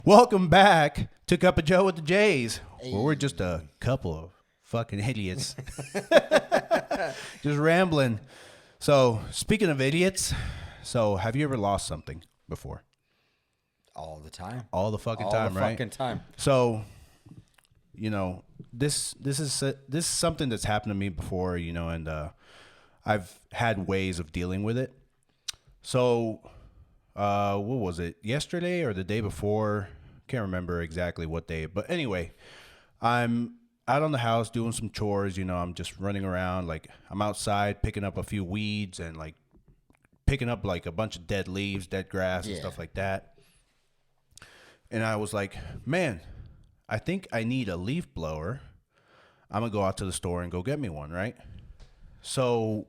Welcome back to Cup of Joe with the Jays, where we're just a couple of fucking idiots. Just rambling. So, speaking of idiots, have you ever lost something before? All the time. All the fucking time, right? All the fucking time. So, this is something that's happened to me before, and I've had ways of dealing with it. So, what was it? Yesterday or the day before? Can't remember exactly what day. But anyway, I'm out on the house doing some chores. I'm just running around. Like, I'm outside picking up a few weeds and like picking up like a bunch of dead leaves, dead grass and stuff like that. And I was like, man, I think I need a leaf blower. I'm going to go out to the store and go get me one, right? So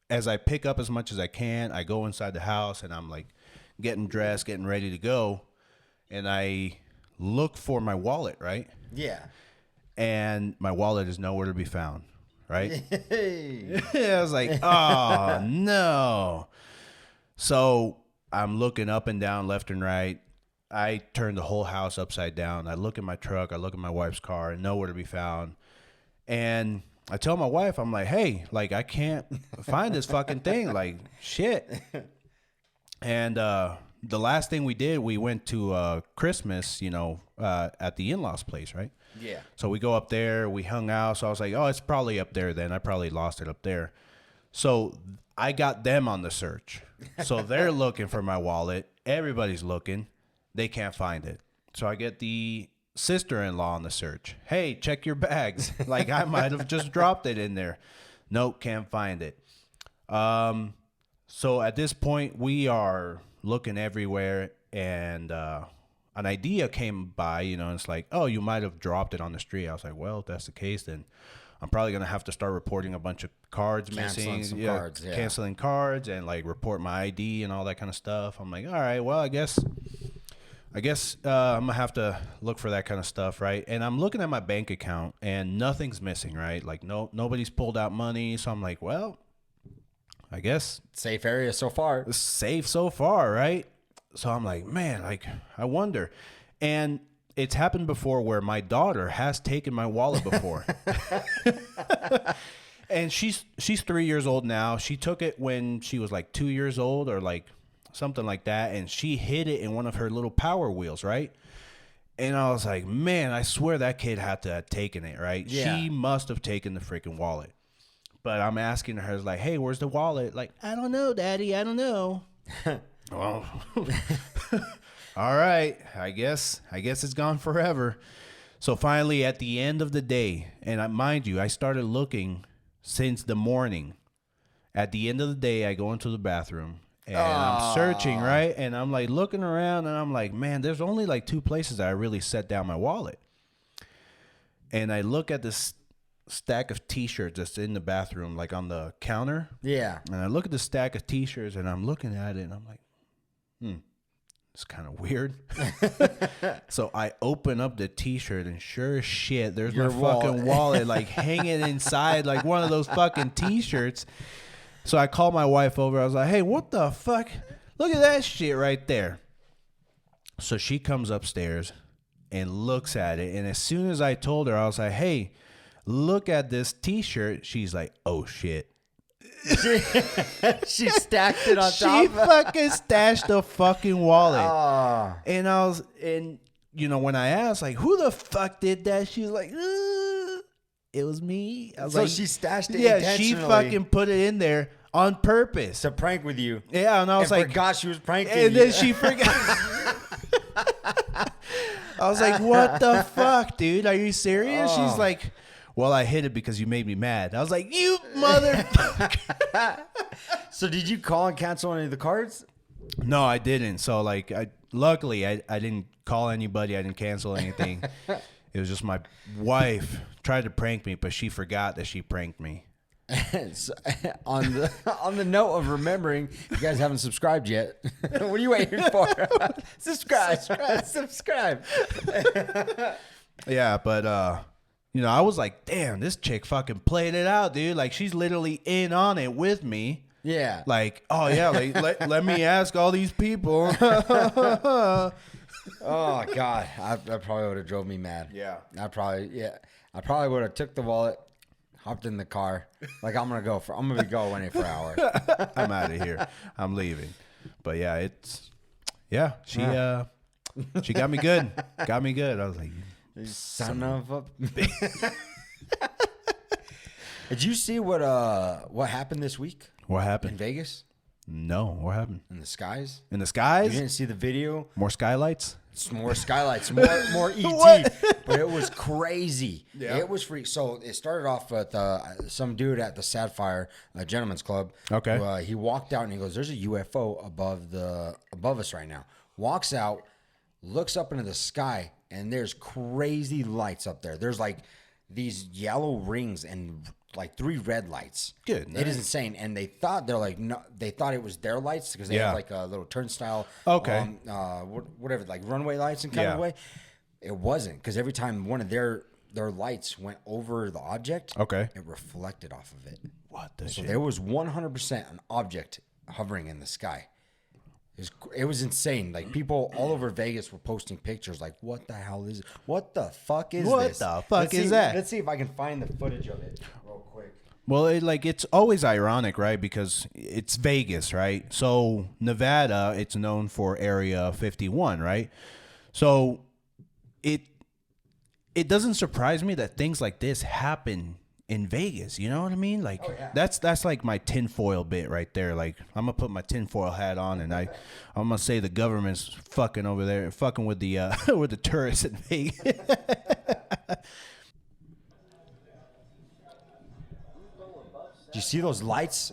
as I pick up as much as I can, I go inside the house and I'm like getting dressed, getting ready to go. And I look for my wallet, right? Yeah. And my wallet is nowhere to be found, right? I was like, oh, no. So I'm looking up and down, left and right. I turn the whole house upside down. I look at my truck. I look at my wife's car, and nowhere to be found. And I tell my wife, I'm like, hey, like, I can't find this fucking thing. Like, shit. And the last thing we did, we went to Christmas, at the in-laws place, right? Yeah. So we go up there, we hung out. So I was like, oh, it's probably up there then. I probably lost it up there. So I got them on the search. So they're looking for my wallet. Everybody's looking. They can't find it. So I get the sister-in-law on the search. Hey, check your bags. Like, I might have just dropped it in there. Nope, can't find it. So at this point, we are looking everywhere, and an idea came by, and it's like, oh, you might have dropped it on the street. I was like, well, if that's the case, then I'm probably going to have to start reporting a bunch of cards missing. Canceling cards and like report my ID and all that kind of stuff. I'm like, all right, well, I guess I'm going to have to look for that kind of stuff, right? And I'm looking at my bank account and nothing's missing, right? Like nobody's pulled out money. So I'm like, well, I guess safe area so far. Safe so far, right? So I'm like, man, like, I wonder. And it's happened before where my daughter has taken my wallet before. And she's 3 years old now. She took it when she was like 2 years old or like something like that. And she hid it in one of her little Power Wheels, right? And I was like, man, I swear that kid had to have taken it, right? Yeah. She must have taken the freaking wallet. But I'm asking her, like, hey, where's the wallet? Like, I don't know, Daddy. I don't know. Well, all right. I guess it's gone forever. So finally, at the end of the day, and mind you, I started looking since the morning. At the end of the day, I go into the bathroom and I'm searching, right? And I'm like looking around and I'm like, man, there's only like 2 places that I really set down my wallet. And I look at this stack of T-shirts that's in the bathroom, like on the counter. Yeah. And I look at the stack of T-shirts and I'm looking at it and I'm like, it's kind of weird. So I open up the T-shirt and sure as shit, there's my fucking wallet like hanging inside like one of those fucking T-shirts. So I called my wife over. I was like, hey, what the fuck? Look at that shit right there. So she comes upstairs and looks at it. And as soon as I told her, I was like, hey, look at this T-shirt. She's like, oh, shit. She stacked it on top. She fucking stashed the fucking wallet. And I was, when I asked, like, who the fuck did that? She was like, it was me. I was so like, she stashed it intentionally. She fucking put it in there on purpose. To prank with you. Yeah, and I was like, forgot she was pranking you. And then she forgot. I was like, what the fuck, dude? Are you serious? She's like, well, I hid it because you made me mad. I was like, you motherfucker. So did you call and cancel any of the cards? No, I didn't. So, like, luckily, I didn't call anybody. I didn't cancel anything. It was just my wife tried to prank me, but she forgot that she pranked me. So, on the note of remembering, you guys haven't subscribed yet. What are you waiting for? Subscribe. Yeah, but I was like, damn, this chick fucking played it out, dude. Like, she's literally in on it with me. Yeah. Like, oh yeah, like let me ask all these people. Oh God, that probably would have drove me mad. Yeah. I probably would have took the wallet, hopped in the car, like I'm gonna be going in for an hour. I'm out of here. I'm leaving. But yeah, she got me good. Got me good. I was like, Son of a. Did you see what happened this week what in happened? Vegas No, what happened? in the skies? In the You skies? didn't see the video? More skylights? It's more skylights, more ET, What? but it was crazy. Yeah. It was free. So it started off with some dude at the Sapphire Gentlemen's Club. Okay. Who, he walked out and he goes, "There's a UFO above us right now." Walks out, looks up into the sky, and there's crazy lights up there. There's like these yellow rings and like 3 red lights. Good, It is insane. And they thought they thought it was their lights because they Yeah. have like a little turnstile. Okay. Whatever, like runway lights and kind of Yeah. way. It wasn't, because every time one of their lights went over the object, Okay. it reflected off of it. What the So shit? there was 100% an object hovering in the sky. It was insane. Like people all over Vegas were posting pictures. Like, what the hell is it? What the fuck is What this? the fuck Let's is see- that? Let's see if I can find the footage of it real quick. Well, it's always ironic, right? Because it's Vegas, right? So Nevada, it's known for Area 51, right? So it doesn't surprise me that things like this happen in Vegas. You know what I mean? Like that's like my tinfoil bit right there. Like I'm gonna put my tinfoil hat on, and I'm gonna say the government's fucking over there, fucking with the with the tourists in Vegas. Do you see those lights?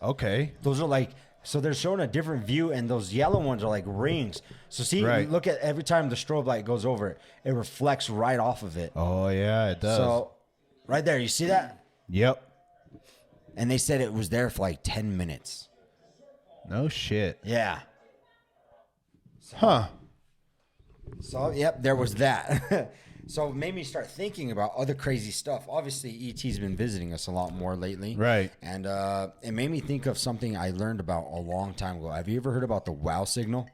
Okay. Those are like, so they're showing a different view, and those yellow ones are like rings. So see, Right. look at every time the strobe light goes over it, it reflects right off of it. Oh yeah, it does. So right there, you see that? Yep. And they said it was there for like 10 minutes. No shit. Yeah. Huh. So, yep, there was that. So it made me start thinking about other crazy stuff. Obviously, ET's been visiting us a lot more lately. Right. And it made me think of something I learned about a long time ago. Have you ever heard about the wow signal?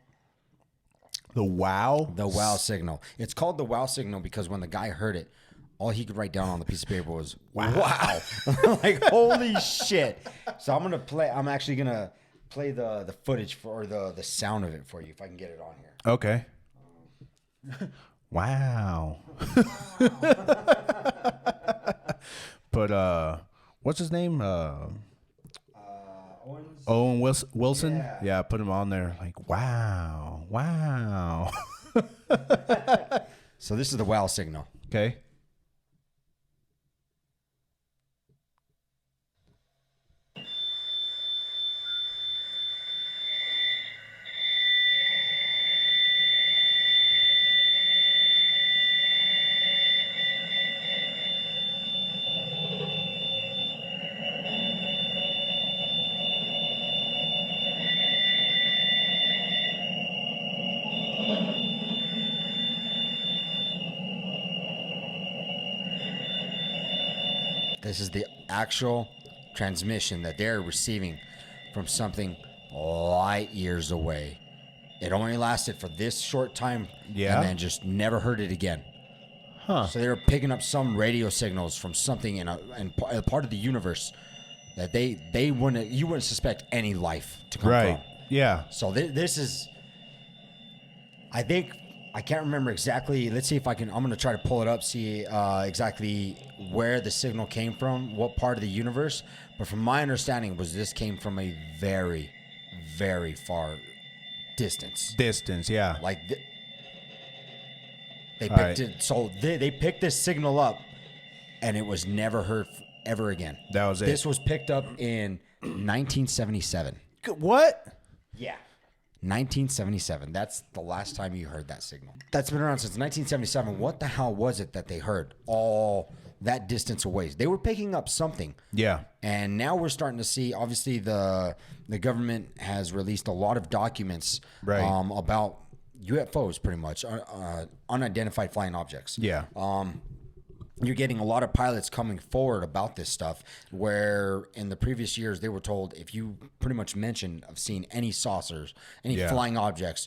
The wow. The wow signal. It's called the wow signal because when the guy heard it, all he could write down on the piece of paper was wow. Like, holy shit. So I'm actually gonna play the footage or the sound of it for you if I can get it on here. Okay. Wow. But what's his name? Owen Wilson. Yeah, put him on there. Like, wow. So this is the wow signal. Okay. This is the actual transmission that they're receiving from something light years away. It only lasted for this short time, Yeah. and then just never heard it again. Huh. So they were picking up some radio signals from something in a part of the universe that you wouldn't suspect any life to come Right. from. Yeah. So this is, I think, I can't remember exactly. Let's see if I can. I'm going to try to pull it up, see exactly where the signal came from, what part of the universe. But from my understanding, this came from a very, very far distance. Distance. Yeah. Like they All picked right. it. So they picked this signal up, and it was never heard ever again. That was it. This was picked up in 1977. What? Yeah. 1977. That's the last time you heard that signal. That's been around since 1977. What the hell was it that they heard all that distance away? They were picking up something. Yeah. And now we're starting to see, obviously, the government has released a lot of documents Right. about UFOs, pretty much, unidentified flying objects. Yeah. You're getting a lot of pilots coming forward about this stuff, where in the previous years they were told if you pretty much mention of seeing any saucers, any Yeah. flying objects,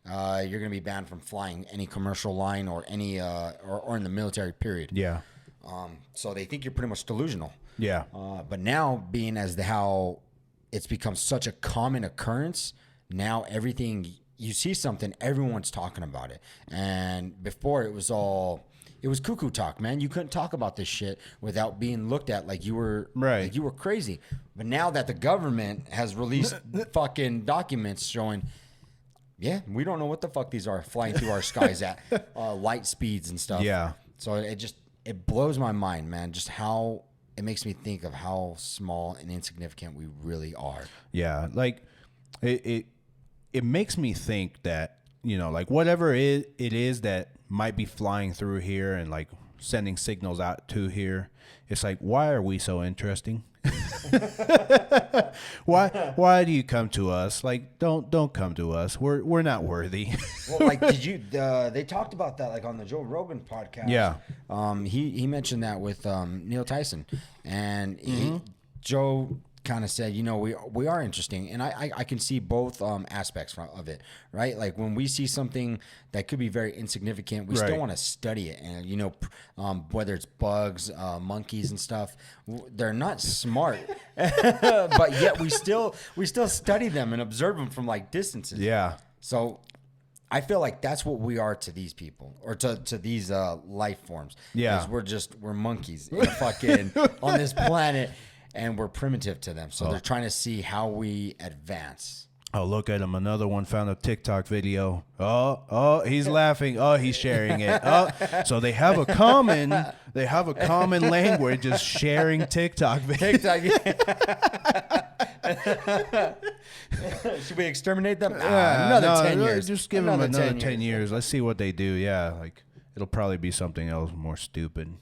you're going to be banned from flying any commercial line or any or in the military period. Yeah. So they think you're pretty much delusional. Yeah. But now, being as how it's become such a common occurrence, now everything you see something, everyone's talking about it. And before it was cuckoo talk, man. You couldn't talk about this shit without being looked at like you were right. like you were crazy. But now that the government has released fucking documents showing, yeah, we don't know what the fuck these are flying through our skies at light speeds and stuff. Yeah. So it blows my mind, man. Just how it makes me think of how small and insignificant we really are. Yeah, like it makes me think that, you know, like whatever it is that might be flying through here and like sending signals out to here, it's like, why are we so interesting? Why do you come to us? Like, don't come to us. We're not worthy. Well, like, did you? They talked about that like on the Joe Rogan podcast. Yeah. He mentioned that with Neil Tyson, and Joe kind of said, you know, we are interesting, and I can see both aspects of it, right? Like when we see something that could be very insignificant, we still want to study it, and you know, whether it's bugs, monkeys, and stuff, they're not smart, but yet we still study them and observe them from like distances. Yeah. So I feel like that's what we are to these people or to these life forms. Yeah. We're monkeys in fucking on this planet. And we're primitive to them. So they're trying to see how we advance. Oh, look at him. Another one found a TikTok video. Oh, he's laughing. Oh, he's sharing it. Oh, so they have a common language, just sharing TikTok videos. Should we exterminate them? Another 10 years. Just give them another 10 years. Let's see what they do. Yeah, like it'll probably be something else more stupid.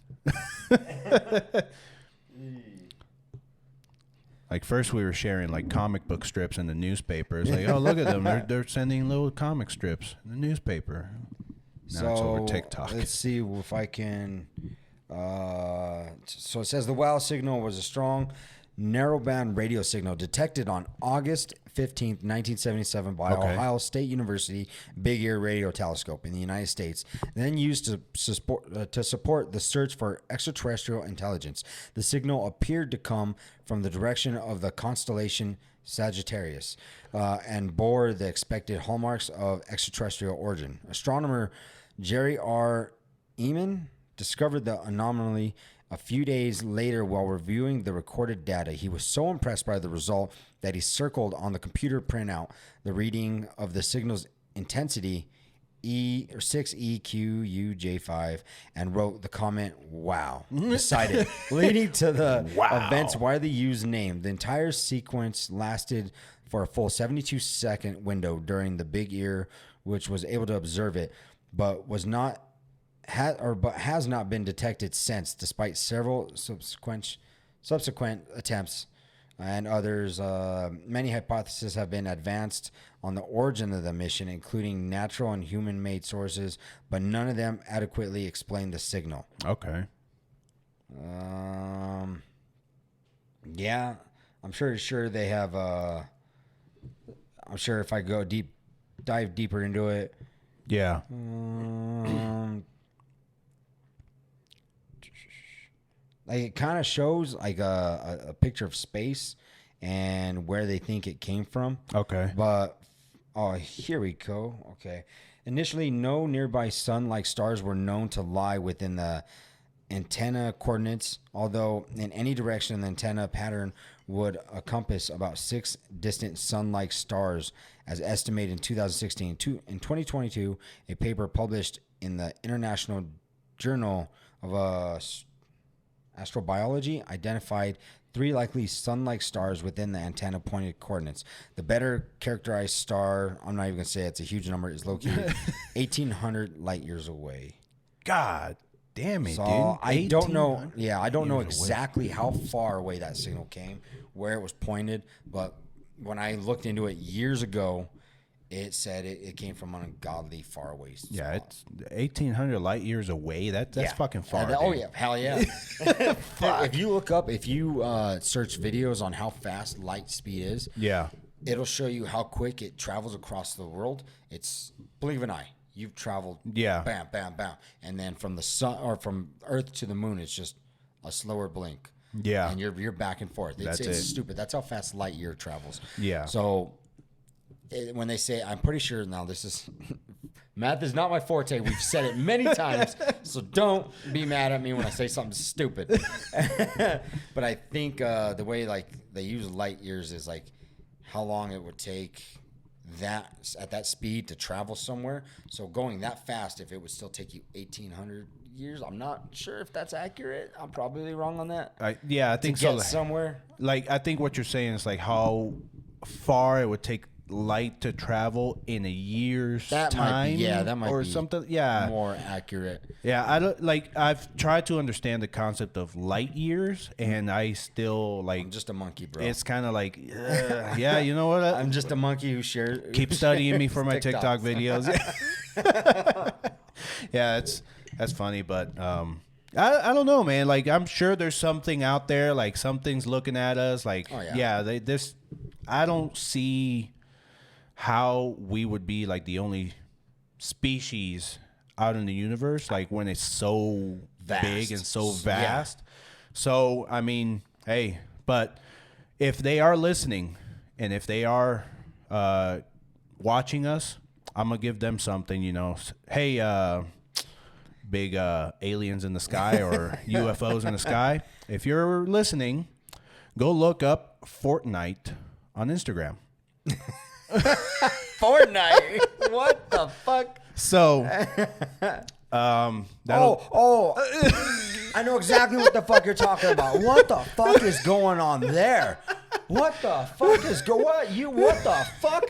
Like first we were sharing like comic book strips in the newspapers. Like, oh, look at them. They're sending little comic strips in the newspaper. Now it's over TikTok. Let's see if I can. So it says the WOW signal was a strong narrowband radio signal detected on August 15th, 1977 by Ohio State University Big Ear Radio Telescope in the United States, then used to support the search for extraterrestrial intelligence. The signal appeared to come from the direction of the constellation Sagittarius and bore the expected hallmarks of extraterrestrial origin. Astronomer Jerry R. Eman discovered the anomaly a few days later while reviewing the recorded data. He was so impressed by the result that he circled on the computer printout the reading of the signal's intensity, 6EQUJ5, and wrote the comment, "Wow," beside it, leading to the event's widely used name. The entire sequence lasted for a full 72-second window during the Big Ear, which was able to observe it, but has not been detected since, despite several subsequent attempts and others. Many hypotheses have been advanced on the origin of the mission, including natural and human-made sources, but none of them adequately explain the signal. Okay. Yeah, I'm sure they have. I'm sure if I dive deeper into it. Yeah. Like it kind of shows like a picture of space and where they think it came from. Okay. But here we go. Okay. Initially, no nearby sun-like stars were known to lie within the antenna coordinates, although in any direction the antenna pattern would encompass about 6 distant sun-like stars as estimated in 2016. In 2022, a paper published in the International Journal of Astrobiology identified 3 likely sun-like stars within the antenna-pointed coordinates. The better characterized star, I'm not even going to say it's a huge number, is located 1,800 light years away. God damn it, so dude. I don't know. Yeah, I don't know exactly how far away that signal came, where it was pointed, but when I looked into it years ago, it said it came from an ungodly far away spot. Yeah, it's 1,800 light years away. That's fucking far. Oh yeah, hell yeah. If you look up, if you search videos on how fast light speed is, yeah, it'll show you how quick it travels across the world. It's blink of an eye. You've traveled, Yeah. bam, bam, bam, and then from the sun or from Earth to the moon, it's just a slower blink. Yeah. And you're back and forth. That's It's it. stupid. That's how fast light year travels. Yeah. So when they say, I'm pretty sure now this is math is not my forte. We've said it many times, so don't be mad at me when I say something stupid. But I think the way like they use light years is like how long it would take that at that speed to travel somewhere. So going that fast, if it would still take you 1,800 years, I'm not sure if that's accurate. I'm probably wrong on that. I think to so. get somewhere. Like, I think what you're saying is like how far it would take light to travel in a year's That time. might be, that might or be something. Yeah. more accurate. Yeah, I don't like. I've tried to understand the concept of light years, and I still like. I'm just a monkey, bro. It's kind of like, yeah, you know what? I'm just a monkey who shares. Keep studying me for my TikTok TikToks. videos. Yeah, that's funny, but I don't know, man. Like, I'm sure there's something out there, like something's looking at us. Like, Oh, yeah. I don't see how we would be like the only species out in the universe, like when it's so Vast. big and so Yeah. vast. So, I mean, hey, but if they are listening and if they are watching us, I'm going to give them something, you know. Hey, big aliens in the sky or UFOs in the sky. If you're listening, go look up Fortnite on Instagram. Fortnite. What the fuck? So, I know exactly what the fuck you're talking about. What the fuck is going on there? What the fuck is what the fuck?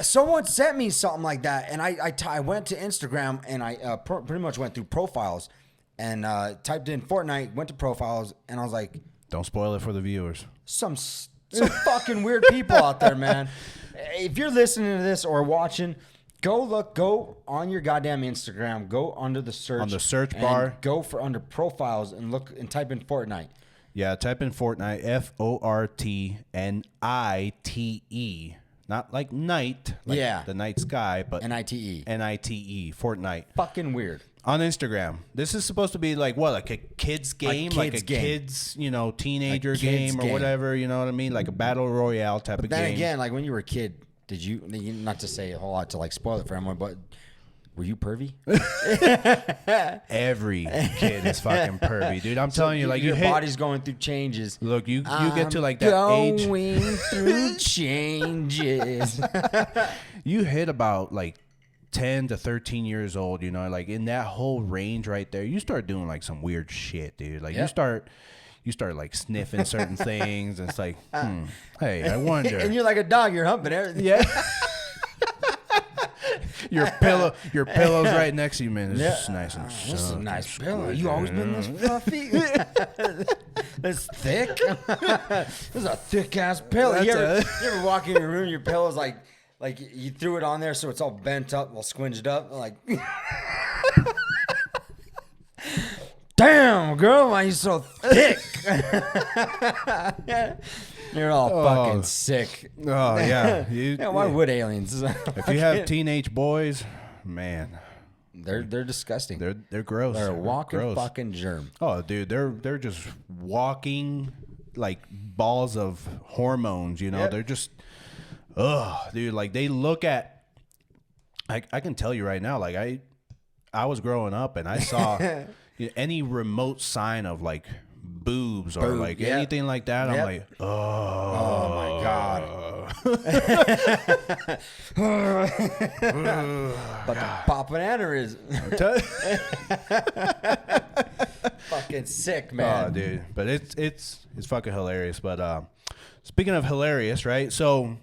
Someone sent me something like that, and I went to Instagram and I pretty much went through profiles and typed in Fortnite, went to profiles, and I was like, don't spoil it for the viewers. some fucking weird people out there, man. If you're listening to this or watching, go on your goddamn Instagram, go under the search On the search and bar. go for under profiles and look and type in Fortnite. Yeah, type in Fortnite, Fortnite, not like night, like Yeah. the night sky, but NITE. NITE, Fortnite. Fucking weird. On Instagram. This is supposed to be like what, like a kid's game, like a kid's game. kid's, you know, teenager kid's game or game. whatever. You know what I mean? Like a battle royale type of Then game. again, like when you were a kid, did you, not to say a whole lot to like spoil it for everyone, but were you pervy? Every kid is fucking pervy, dude. I'm telling you, like your you hit. body's going through changes. Look, you get to like that age. Going through changes. You hit about like 10 to 13 years old, you know, like in that whole range right there, you start doing like some weird shit, dude. Like you start like sniffing certain things, and it's like, hey, I wonder. And you're like a dog, you're humping everything. Yeah. your pillow's right next to you, man. It's just nice and This is a soft. nice pillow. You always been this fluffy? This thick? This is a thick ass pillow. You ever walk in your room, your pillow's like you threw it on there so it's all bent up, all squinged up, like damn, girl, why you so thick? You're all fucking sick. Oh yeah. Yeah, why would aliens? If you have teenage boys, man, they're disgusting. they're gross. They're a walking gross. fucking germ. Oh, dude, they're just walking like balls of hormones. You know, Yep. they're just, dude. Like they look at. I can tell you right now. Like I was growing up and I saw any remote sign of like boobs or like yeah. anything like that. I'm Yep. like, Oh my god. But the pop an aneurysm. Fucking sick, man. Oh, dude, but it's fucking hilarious. But speaking of hilarious, right? So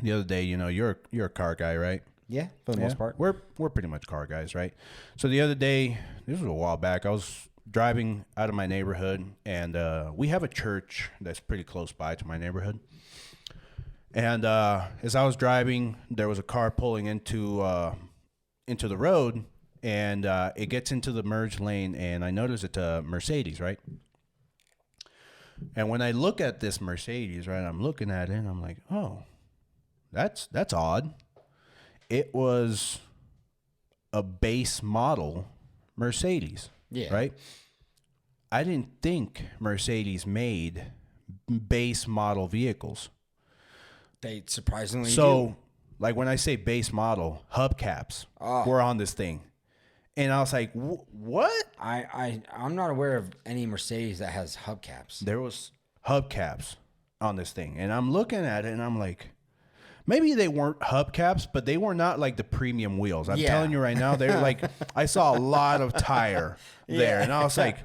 the other day, you know, you're a car guy, right? Yeah, for the most part. We're pretty much car guys, right? So the other day, this was a while back, I was driving out of my neighborhood, and we have a church that's pretty close by to my neighborhood. And as I was driving, there was a car pulling into the road, and it gets into the merge lane, and I noticed it's a Mercedes, right? And when I look at this Mercedes, right, I'm looking at it and I'm like, oh, that's odd. It was a base model Mercedes, Yeah. right? I didn't think Mercedes made base model vehicles. They surprisingly do. So, like when I say base model, hubcaps were on this thing. And I was like, what? I'm not aware of any Mercedes that has hubcaps. There was hubcaps on this thing. And I'm looking at it and I'm like, maybe they weren't hubcaps, but they were not like the premium wheels. I'm telling you right now, they're like, I saw a lot of tire there. And I was like,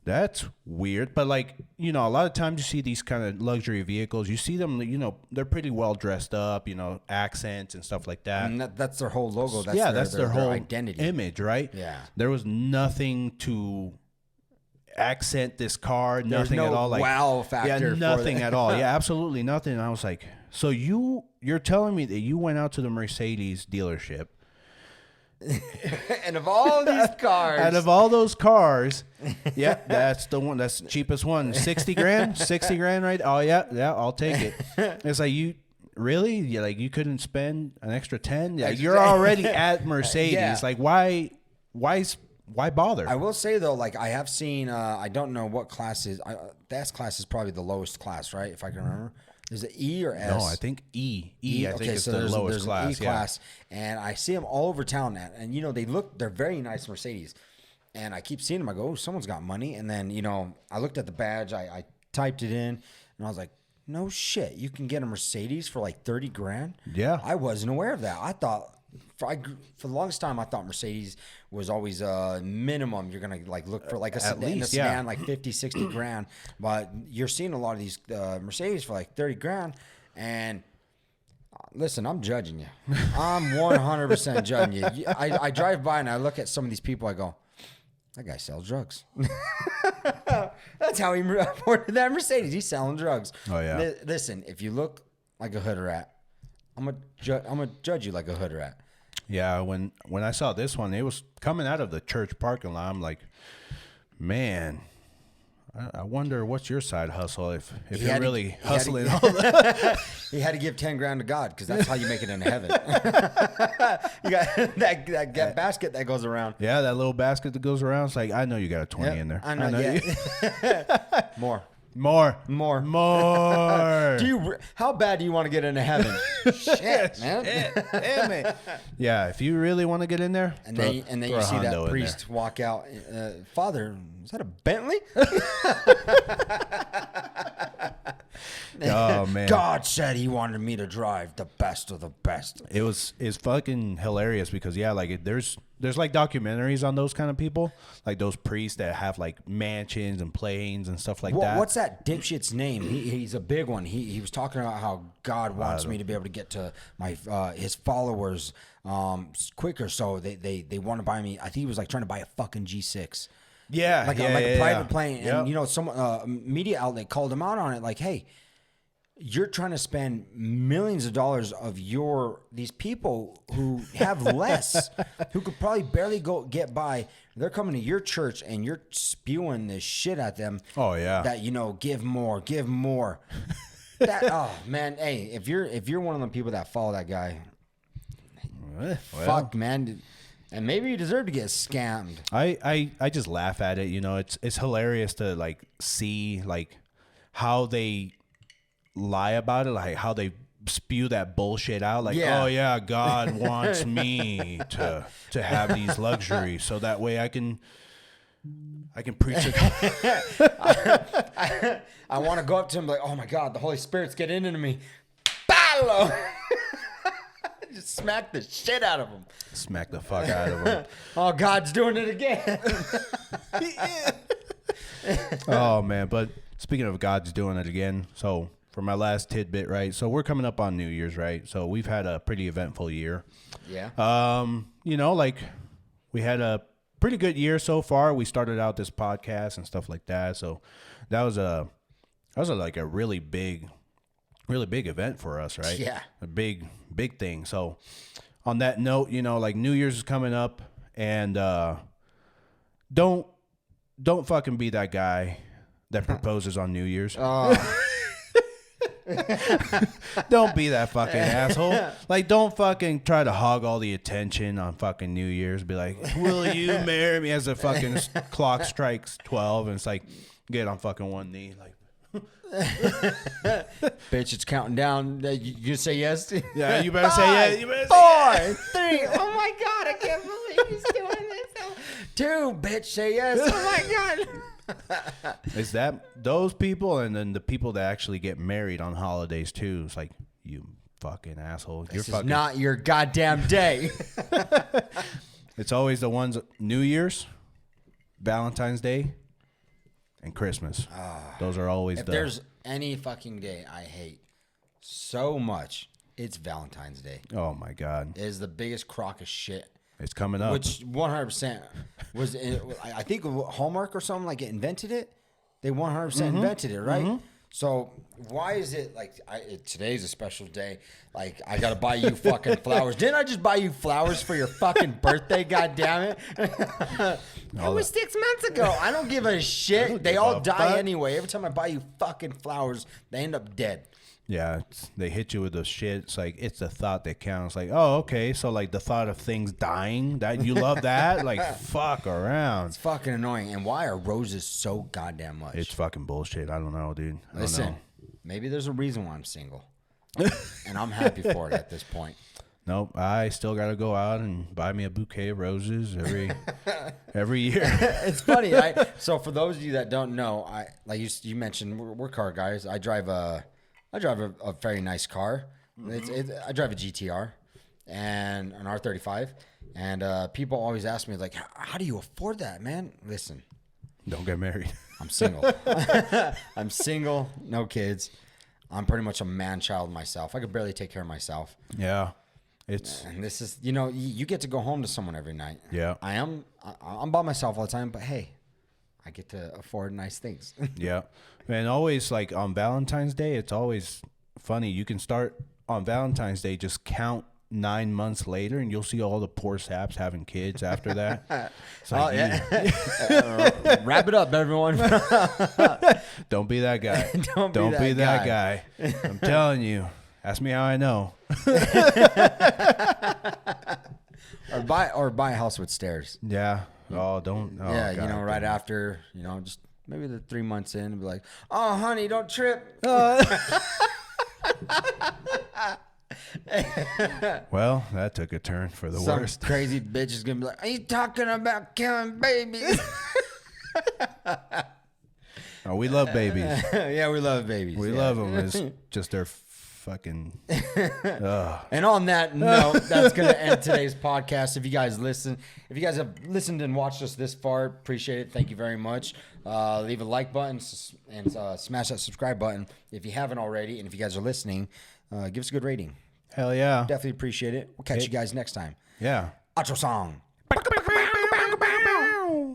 that's weird. But like, you know, a lot of times you see these kind of luxury vehicles, you see them, you know, they're pretty well dressed up, you know, accents and stuff like that. And that's their whole logo. That's that's their whole identity. image, right? Yeah. There was nothing to accent this car, There's nothing no at all. Like, wow factor. yeah, nothing at all. Yeah, absolutely nothing. And I was like, so you're telling me that you went out to the Mercedes dealership, and of all these cars, out of all those cars, yeah, that's the one. That's the cheapest one. 60 grand, 60 grand, right? Oh yeah, I'll take it. It's like, you really, like you couldn't spend an extra 10. Yeah, you're already at Mercedes. Yeah. Like why bother? I will say though, like I have seen, I don't know what class is. The S class is probably the lowest class, right? If I can remember. Is it E or S? No, I think E. I think it's the there's lowest an class. E class, and I see them all over town. And you know, they're very nice Mercedes. And I keep seeing them. I go, oh, someone's got money. And then, you know, I looked at the badge. I typed it in, and I was like, no shit, you can get a Mercedes for like 30 grand. Yeah, I wasn't aware of that. I thought for the longest time, I thought Mercedes was always a minimum. You're going to like look for like a sedan, like 50, 60 grand. But you're seeing a lot of these Mercedes for like 30 grand. And listen, I'm judging you. I'm 100% judging you. I drive by and I look at some of these people. I go, that guy sells drugs. That's how he afforded that Mercedes. He's selling drugs. Oh, yeah. Listen, if you look like a hood rat, I'm gonna judge you like a hood rat. Yeah, when I saw this one, it was coming out of the church parking lot. I'm like, man, I wonder what's your side hustle if you're really hustling. He had to give 10 grand to God because that's how you make it into heaven. You got that basket that goes around. Yeah, that little basket that goes around. It's like, I know you got a 20 in there. I know Yeah. More. More. How bad do you want to get into heaven? Shit, man. Damn it. Yeah, if you really want to get in there, and then you see that priest walk out. Father, is that a Bentley? Oh man! God said He wanted me to drive the best of the best. It's fucking hilarious because like there's like documentaries on those kind of people, like those priests that have like mansions and planes and stuff like that. What's that dipshit's name? He's a big one. He was talking about how God wants me to be able to get to my his followers quicker, so they want to buy me. I think he was like trying to buy a fucking G6. Yeah, like a private plane. Yep. And you know, some media outlet called him out on it. Like, hey, you're trying to spend millions of dollars of these people who have less, who could probably barely get by. They're coming to your church and you're spewing this shit at them. Oh yeah. That, you know, give more. Oh man, hey, if you're one of the people that follow that guy, fuck man. And maybe you deserve to get scammed. I just laugh at it. You know, it's hilarious to like see like how they lie about it, like how they spew that bullshit out. Like, oh yeah, God wants me to have these luxuries so that way I can preach it. I want to go up to him like, oh my God, the Holy Spirit's getting into me. Palo! Just smack the shit out of him. Smack the fuck out of him. Oh, God's doing it again. Oh, man. But speaking of God's doing it again, so for my last tidbit, right? So we're coming up on New Year's, right? So we've had a pretty eventful year. Yeah. You know, like we had a pretty good year so far. We started out this podcast and stuff like that. So that was like a really big event for us, right? Yeah. A big thing. So on that note, you know, like New Year's is coming up, and don't fucking be that guy that proposes on New Year's. Oh. Don't be that fucking asshole. Like, don't fucking try to hog all the attention on fucking New Year's. Be like, will you marry me? As the fucking clock strikes 12 and it's like, get on fucking one knee. Like, Bitch, it's counting down. You say yes? yeah, you better say yes. You better say Four, three. Oh my God, I can't believe he's doing this. 2, bitch, say yes. Oh my God. It's that those people and then the people that actually get married on holidays too. It's like, you fucking asshole. This is not your goddamn day. It's always the ones New Year's, Valentine's Day, and Christmas. Those are always If the. there's any fucking day I hate so much, it's Valentine's Day. Oh my God, It is the biggest crock of shit. it's coming up. Which 100% was, I think Hallmark or something like it invented it. They 100% invented it, right? So why is it like today's a special day? Like I gotta buy you fucking flowers. Didn't I just buy you flowers for your fucking birthday? God damn it! That was 6 months ago. I don't give a shit. They all die anyway. Every time I buy you fucking flowers, they end up dead. Yeah, they hit you with the shit. It's like, it's the thought that counts. Like, oh, okay, so like the thought of things dying, that you love that? Like, fuck around. It's fucking annoying. And why are roses so goddamn much? It's fucking bullshit. I don't know, dude. I don't Listen, know. maybe there's a reason why I'm single, and I'm happy for it at this point. Nope, I still got to go out and buy me a bouquet of roses every year. It's funny. So for those of you that don't know, like you mentioned, we're car guys. I drive a very nice car. I drive a GTR and an R35. And people always ask me, like, how do you afford that, man? Listen. Don't get married. I'm single. I'm single, no kids. I'm pretty much a man-child myself. I could barely take care of myself. Yeah. And this is, you get to go home to someone every night. Yeah. I'm by myself all the time, but hey, I get to afford nice things. Yeah. And always, like, on Valentine's Day, it's always funny. You can start on Valentine's Day, just count 9 months later, and you'll see all the poor saps having kids after that. It's like, Wrap it up, everyone. don't be that guy. Don't be that guy. I'm telling you. Ask me how I know. or buy a house with stairs. Yeah. Oh, don't. Oh, Yeah, God, right after, just maybe the 3 months in, and be like, oh, honey, don't trip. Well, that took a turn for the Some worst. crazy bitch is going to be like, are you talking about killing babies? Oh, we love babies. Yeah, we love babies. We love them. It's just their fucking. And on that note, that's going to end today's podcast. If you guys have listened and watched us this far, appreciate it. Thank you very much. Leave a like button and smash that subscribe button if you haven't already. And if you guys are listening, give us a good rating. Hell yeah. Definitely appreciate it. We'll catch you guys next time. Yeah. Outro song.